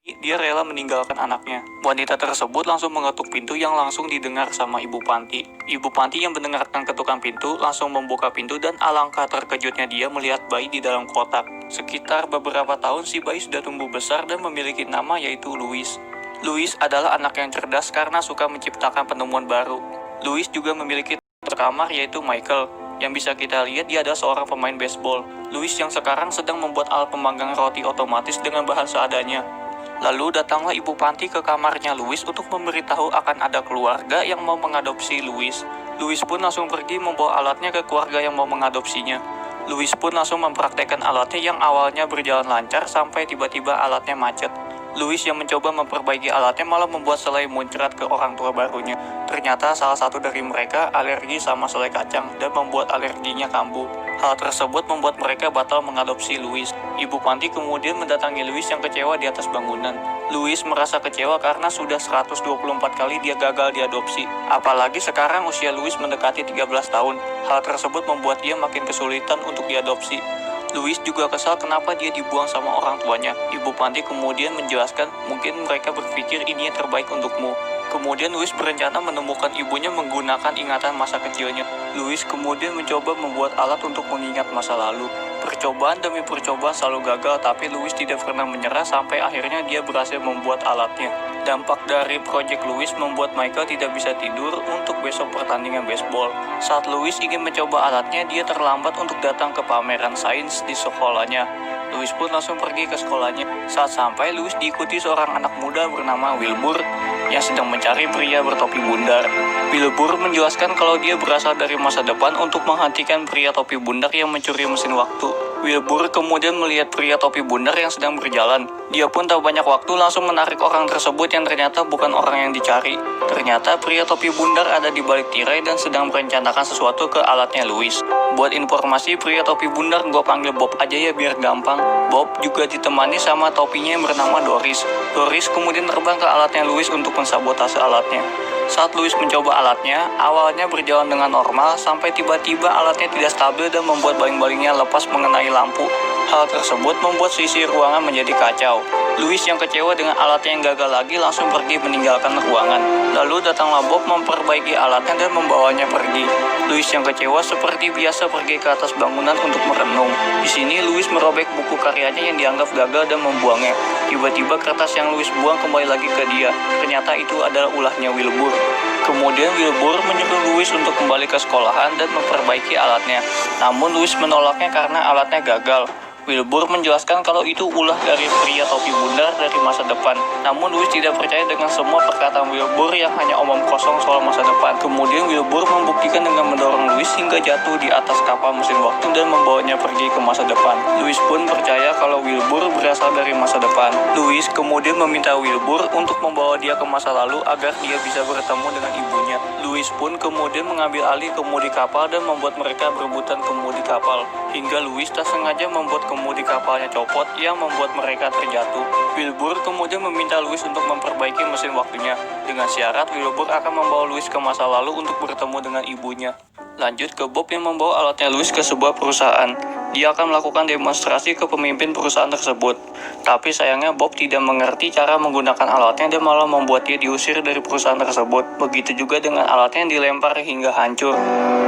Dia rela meninggalkan anaknya. Wanita tersebut langsung mengetuk pintu yang langsung didengar sama Ibu Panti. Ibu Panti yang mendengarkan ketukan pintu langsung membuka pintu dan alangkah terkejutnya dia melihat bayi di dalam kotak. Sekitar beberapa tahun si bayi sudah tumbuh besar dan memiliki nama yaitu Louis. Louis adalah anak yang cerdas karena suka menciptakan penemuan baru. Louis juga memiliki kamar yaitu Michael. Yang bisa kita lihat dia adalah seorang pemain baseball. Louis yang sekarang sedang membuat alat pemanggang roti otomatis dengan bahan seadanya. Lalu datanglah Ibu Panti ke kamarnya Louis untuk memberitahu akan ada keluarga yang mau mengadopsi Louis. Louis pun langsung pergi membawa alatnya ke keluarga yang mau mengadopsinya. Louis pun langsung mempraktekkan alatnya yang awalnya berjalan lancar sampai tiba-tiba alatnya macet. Louis yang mencoba memperbaiki alatnya malah membuat selai muncrat ke orang tua barunya. Ternyata salah satu dari mereka alergi sama selai kacang dan membuat alerginya kambuh. Hal tersebut membuat mereka batal mengadopsi Louis. Ibu Panti kemudian mendatangi Louis yang kecewa di atas bangunan. Louis merasa kecewa karena sudah 124 kali dia gagal diadopsi. Apalagi sekarang usia Louis mendekati 13 tahun. Hal tersebut membuat dia makin kesulitan untuk diadopsi. Louis juga kesal kenapa dia dibuang sama orang tuanya. Ibu Panti kemudian menjelaskan mungkin mereka berpikir ini yang terbaik untukmu. Kemudian Louis berencana menemukan ibunya menggunakan ingatan masa kecilnya. Louis kemudian mencoba membuat alat untuk mengingat masa lalu. Percobaan demi percobaan selalu gagal, tapi Louis tidak pernah menyerah sampai akhirnya dia berhasil membuat alatnya. Dampak dari proyek Louis membuat Michael tidak bisa tidur untuk besok pertandingan baseball. Saat Louis ingin mencoba alatnya, dia terlambat untuk datang ke pameran sains di sekolahnya. Louis pun langsung pergi ke sekolahnya. Saat sampai, Louis diikuti seorang anak muda bernama Wilbur yang sedang mencari pria bertopi bundar. Wilbur menjelaskan kalau dia berasal dari masa depan untuk menghentikan pria topi bundar yang mencuri mesin waktu. Wilbur kemudian melihat pria topi bundar yang sedang berjalan. Dia pun tak banyak waktu langsung menarik orang tersebut yang ternyata bukan orang yang dicari. Ternyata pria topi bundar ada di balik tirai dan sedang merencanakan sesuatu ke alatnya Louis. Buat informasi, pria topi bundar gua panggil Bob aja ya biar gampang. Bob juga ditemani sama topinya yang bernama Doris. Doris kemudian terbang ke alatnya Louis untuk mensabotase alatnya. Saat Louis mencoba alatnya, awalnya berjalan dengan normal sampai tiba-tiba alatnya tidak stabil dan membuat baling-balingnya lepas mengenai lampu. Hal tersebut membuat sisi ruangan menjadi kacau. Louis yang kecewa dengan alatnya yang gagal lagi langsung pergi meninggalkan ruangan. Lalu datanglah Bob memperbaiki alatnya dan membawanya pergi. Louis yang kecewa seperti biasa pergi ke atas bangunan untuk merenung. Di sini Louis merobek buku karyanya yang dianggap gagal dan membuangnya. Tiba-tiba kertas yang Louis buang kembali lagi ke dia. Ternyata itu adalah ulahnya Wilbur. Kemudian Wilbur menyuruh Louis untuk kembali ke sekolahan dan memperbaiki alatnya. Namun Louis menolaknya karena alatnya gagal. Wilbur menjelaskan kalau itu ulah dari pria topi bundar dari masa depan. Namun Louis tidak percaya dengan semua perkataan Wilbur yang hanya omong kosong soal masa depan. Kemudian Wilbur membuktikan dengan mendorong Louis hingga jatuh di atas kapal mesin waktu dan membawanya pergi ke masa depan. Louis pun percaya kalau Wilbur berasal dari masa depan. Louis kemudian meminta Wilbur untuk membawa dia ke masa lalu agar dia bisa bertemu dengan ibunya. Louis pun kemudian mengambil alih kemudi kapal dan membuat mereka berebutan kemudi kapal. Hingga Louis tak sengaja membuat kemudi kapalnya copot yang membuat mereka terjatuh. Wilbur kemudian meminta Louis untuk memperbaiki mesin waktunya. Dengan syarat Wilbur akan membawa Louis ke masa lalu untuk bertemu dengan ibunya. Lanjut ke Bob yang membawa alatnya Louis ke sebuah perusahaan. Dia akan melakukan demonstrasi ke pemimpin perusahaan tersebut. Tapi sayangnya Bob tidak mengerti cara menggunakan alatnya dan malah membuat dia diusir dari perusahaan tersebut. Begitu juga dengan alatnya yang dilempar hingga hancur.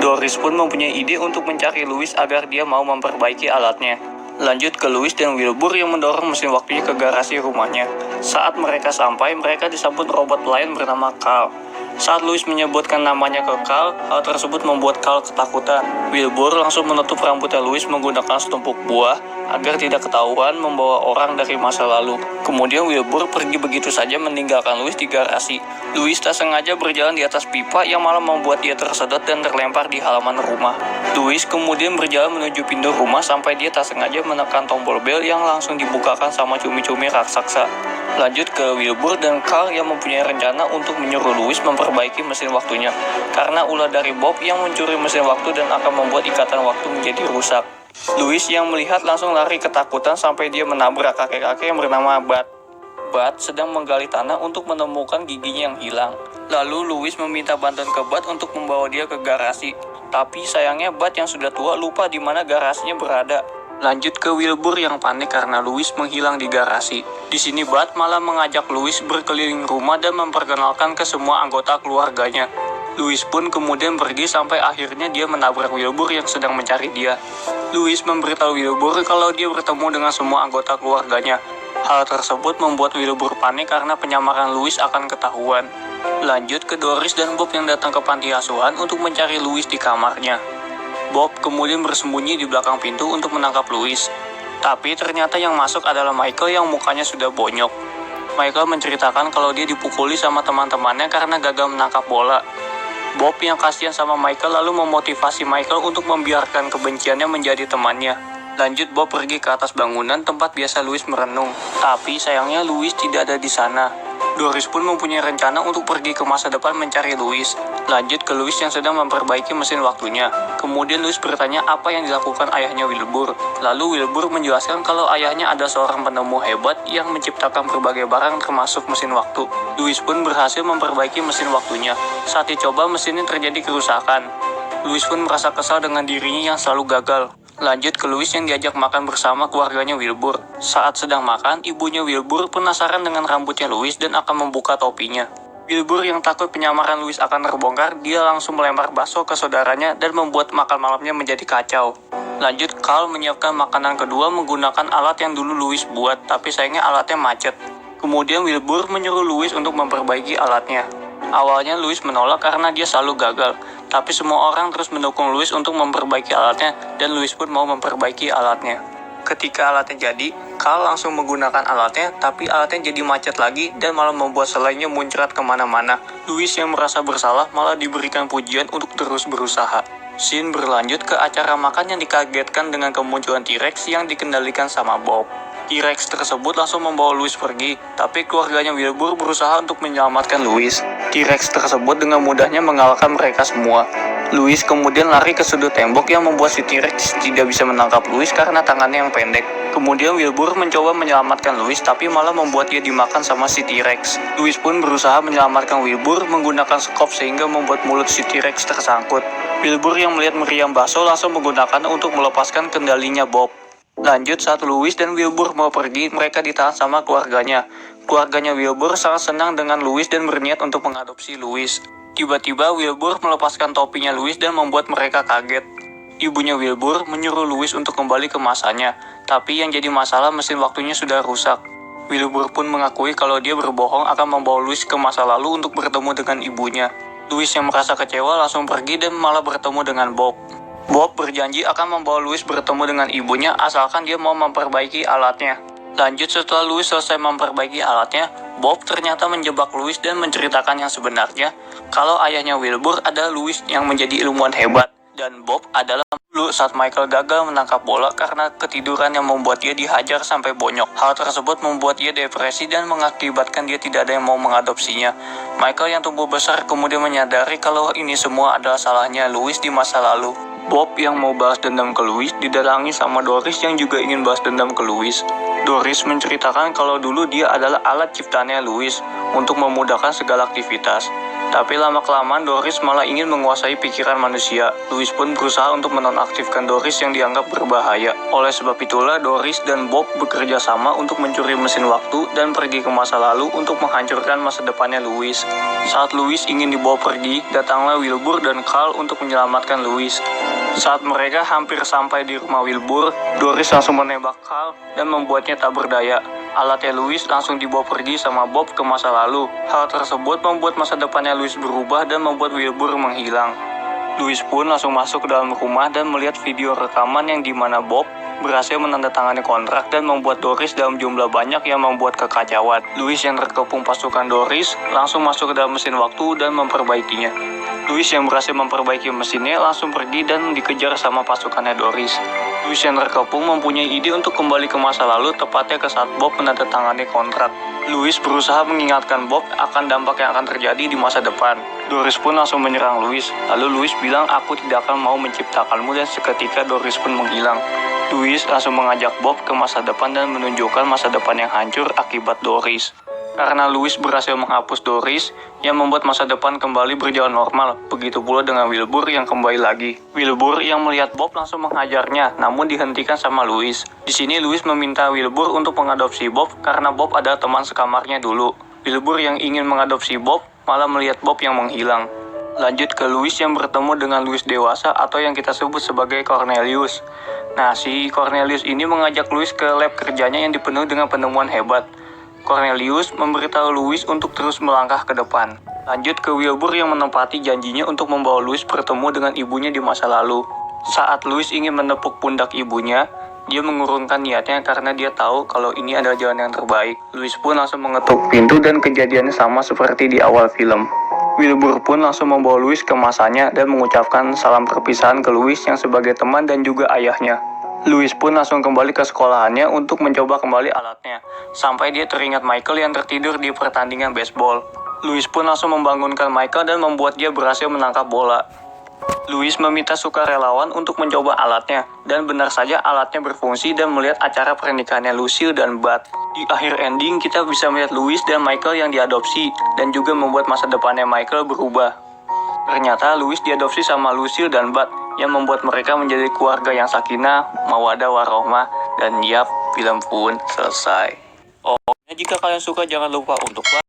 Doris pun mempunyai ide untuk mencari Louis agar dia mau memperbaiki alatnya. Lanjut ke Louis dan Wilbur yang mendorong mesin waktunya ke garasi rumahnya. Saat mereka sampai, mereka disambut robot pelayan bernama Carl. Saat Louis menyebutkan namanya ke Carl, hal tersebut membuat Carl ketakutan. Wilbur langsung menutup rambutnya Louis menggunakan setumpuk buah agar tidak ketahuan membawa orang dari masa lalu. Kemudian Wilbur pergi begitu saja meninggalkan Louis di garasi. Louis tak sengaja berjalan di atas pipa yang malah membuat dia tersedot dan terlempar di halaman rumah. Louis kemudian berjalan menuju pintu rumah sampai dia tak sengaja menekan tombol bel yang langsung dibukakan sama cumi-cumi raksasa. Lanjut ke Wilbur dan Carl yang mempunyai rencana untuk menyuruh Louis memperbaiki mesin waktunya. Karena ulah dari Bob yang mencuri mesin waktu dan akan membuat ikatan waktu menjadi rusak. Louis yang melihat langsung lari ketakutan sampai dia menabrak kakek-kakek yang bernama Bud. Bud sedang menggali tanah untuk menemukan giginya yang hilang. Lalu Louis meminta bantuan ke Bud untuk membawa dia ke garasi. Tapi sayangnya Bud yang sudah tua lupa di mana garasinya berada. Lanjut ke Wilbur yang panik karena Louis menghilang di garasi. Di sini Bud malah mengajak Louis berkeliling rumah dan memperkenalkan ke semua anggota keluarganya. Louis pun kemudian pergi sampai akhirnya dia menabrak Wilbur yang sedang mencari dia. Louis memberitahu Wilbur kalau dia bertemu dengan semua anggota keluarganya. Hal tersebut membuat Wilbur panik karena penyamaran Louis akan ketahuan. Lanjut ke Doris dan Bob yang datang ke panti asuhan untuk mencari Louis di kamarnya. Bob kemudian bersembunyi di belakang pintu untuk menangkap Louis. Tapi ternyata yang masuk adalah Michael yang mukanya sudah bonyok. Michael menceritakan kalau dia dipukuli sama teman-temannya karena gagal menangkap bola. Bob yang kasihan sama Michael lalu memotivasi Michael untuk membiarkan kebenciannya menjadi temannya. Lanjut Bob pergi ke atas bangunan tempat biasa Louis merenung. Tapi sayangnya Louis tidak ada di sana. Doris pun mempunyai rencana untuk pergi ke masa depan mencari Louis. Lanjut ke Louis yang sedang memperbaiki mesin waktunya. Kemudian Louis bertanya apa yang dilakukan ayahnya Wilbur. Lalu Wilbur menjelaskan kalau ayahnya ada seorang penemu hebat yang menciptakan berbagai barang termasuk mesin waktu. Louis pun berhasil memperbaiki mesin waktunya. Saat dicoba mesinnya terjadi kerusakan. Louis pun merasa kesal dengan dirinya yang selalu gagal. Lanjut ke Louis yang diajak makan bersama keluarganya Wilbur. Saat sedang makan, ibunya Wilbur penasaran dengan rambutnya Louis dan akan membuka topinya. Wilbur yang takut penyamaran Louis akan terbongkar, dia langsung melempar bakso ke saudaranya dan membuat makan malamnya menjadi kacau. Lanjut, Carl menyiapkan makanan kedua menggunakan alat yang dulu Louis buat, tapi sayangnya alatnya macet. Kemudian Wilbur menyuruh Louis untuk memperbaiki alatnya. Awalnya Louis menolak karena dia selalu gagal, tapi semua orang terus mendukung Louis untuk memperbaiki alatnya dan Louis pun mau memperbaiki alatnya. Ketika alatnya jadi, Carl langsung menggunakan alatnya, tapi alatnya jadi macet lagi dan malah membuat selainya muncrat kemana-mana. Louis yang merasa bersalah malah diberikan pujian untuk terus berusaha. Scene berlanjut ke acara makan yang dikagetkan dengan kemunculan T-Rex yang dikendalikan sama Bob. T-Rex tersebut langsung membawa Louis pergi, tapi keluarganya Wilbur berusaha untuk menyelamatkan Louis. T-Rex tersebut dengan mudahnya mengalahkan mereka semua. Louis kemudian lari ke sudut tembok yang membuat si T-Rex tidak bisa menangkap Louis karena tangannya yang pendek. Kemudian Wilbur mencoba menyelamatkan Louis tapi malah membuat dia dimakan sama si T-Rex. Louis pun berusaha menyelamatkan Wilbur menggunakan skop sehingga membuat mulut si T-Rex tersangkut. Wilbur yang melihat meriam bakso langsung menggunakan untuk melepaskan kendalinya Bob. Lanjut, saat Louis dan Wilbur mau pergi, mereka ditahan sama keluarganya. Keluarganya Wilbur sangat senang dengan Louis dan berniat untuk mengadopsi Louis. Tiba-tiba Wilbur melepaskan topinya Louis dan membuat mereka kaget. Ibunya Wilbur menyuruh Louis untuk kembali ke masanya, tapi yang jadi masalah mesin waktunya sudah rusak. Wilbur pun mengakui kalau dia berbohong akan membawa Louis ke masa lalu untuk bertemu dengan ibunya. Louis yang merasa kecewa langsung pergi dan malah bertemu dengan Bob. Bob berjanji akan membawa Louis bertemu dengan ibunya asalkan dia mau memperbaiki alatnya. Lanjut, setelah Louis selesai memperbaiki alatnya, Bob ternyata menjebak Louis dan menceritakan yang sebenarnya kalau ayahnya Wilbur adalah Louis yang menjadi ilmuwan hebat dan Bob adalah dulu saat Michael gagal menangkap bola karena ketiduran yang membuat dia dihajar sampai bonyok. Hal tersebut membuat dia depresi dan mengakibatkan dia tidak ada yang mau mengadopsinya. Michael yang tumbuh besar kemudian menyadari kalau ini semua adalah salahnya Louis di masa lalu. Bob yang mau balas dendam ke Louis didatangi sama Doris yang juga ingin balas dendam ke Louis. Doris menceritakan kalau dulu dia adalah alat ciptaannya Louis untuk memudahkan segala aktivitas. Tapi lama-kelamaan Doris malah ingin menguasai pikiran manusia. Louis pun berusaha untuk menonaktifkan Doris yang dianggap berbahaya. Oleh sebab itulah Doris dan Bob bekerja sama untuk mencuri mesin waktu dan pergi ke masa lalu untuk menghancurkan masa depannya Louis. Saat Louis ingin dibawa pergi, datanglah Wilbur dan Carl untuk menyelamatkan Louis. Saat mereka hampir sampai di rumah Wilbur, Doris langsung menembak Carl dan membuatnya tak berdaya. Alatnya Louis langsung dibawa pergi sama Bob ke masa lalu. Hal tersebut membuat masa depannya Louis berubah dan membuat Wilbur menghilang. Louis pun langsung masuk ke dalam rumah dan melihat video rekaman yang dimana Bob berhasil menandatangani kontrak dan membuat Doris dalam jumlah banyak yang membuat kekacauan. Louis yang terkepung pasukan Doris langsung masuk ke dalam mesin waktu dan memperbaikinya. Louis yang berhasil memperbaiki mesinnya langsung pergi dan dikejar sama pasukannya Doris. Louis yang terkepung mempunyai ide untuk kembali ke masa lalu tepatnya ke saat Bob menandatangani kontrak. Louis berusaha mengingatkan Bob akan dampak yang akan terjadi di masa depan. Doris pun langsung menyerang Louis. Lalu Louis bilang, "Aku tidak akan mau menciptakanmu," dan seketika Doris pun menghilang. Louis langsung mengajak Bob ke masa depan dan menunjukkan masa depan yang hancur akibat Doris. Karena Louis berhasil menghapus Doris, yang membuat masa depan kembali berjalan normal. Begitu pula dengan Wilbur yang kembali lagi. Wilbur yang melihat Bob langsung menghajarnya, namun dihentikan sama Louis. Di sini Louis meminta Wilbur untuk mengadopsi Bob karena Bob adalah teman sekamarnya dulu. Wilbur yang ingin mengadopsi Bob malah melihat Bob yang menghilang. Lanjut ke Louis yang bertemu dengan Louis dewasa atau yang kita sebut sebagai Cornelius. Nah, si Cornelius ini mengajak Louis ke lab kerjanya yang dipenuhi dengan penemuan hebat. Cornelius memberitahu Louis untuk terus melangkah ke depan. Lanjut ke Wilbur yang menepati janjinya untuk membawa Louis bertemu dengan ibunya di masa lalu. Saat Louis ingin menepuk pundak ibunya, dia mengurungkan niatnya karena dia tahu kalau ini adalah jalan yang terbaik. Louis pun langsung mengetuk pintu dan kejadiannya sama seperti di awal film. Wilbur pun langsung membawa Louis ke masanya dan mengucapkan salam perpisahan ke Louis yang sebagai teman dan juga ayahnya. Louis pun langsung kembali ke sekolahannya untuk mencoba kembali alatnya, sampai dia teringat Michael yang tertidur di pertandingan baseball. Louis pun langsung membangunkan Michael dan membuat dia berhasil menangkap bola. Louis meminta sukarelawan untuk mencoba alatnya, dan benar saja alatnya berfungsi dan melihat acara pernikahannya Lucille dan Bud. Di akhir ending, kita bisa melihat Louis dan Michael yang diadopsi, dan juga membuat masa depannya Michael berubah. Ternyata Louis diadopsi sama Lucille dan Bud, yang membuat mereka menjadi keluarga yang sakinah, mawaddah warohmah, dan yap, film pun selesai. Oh, jika kalian suka jangan lupa untuk like,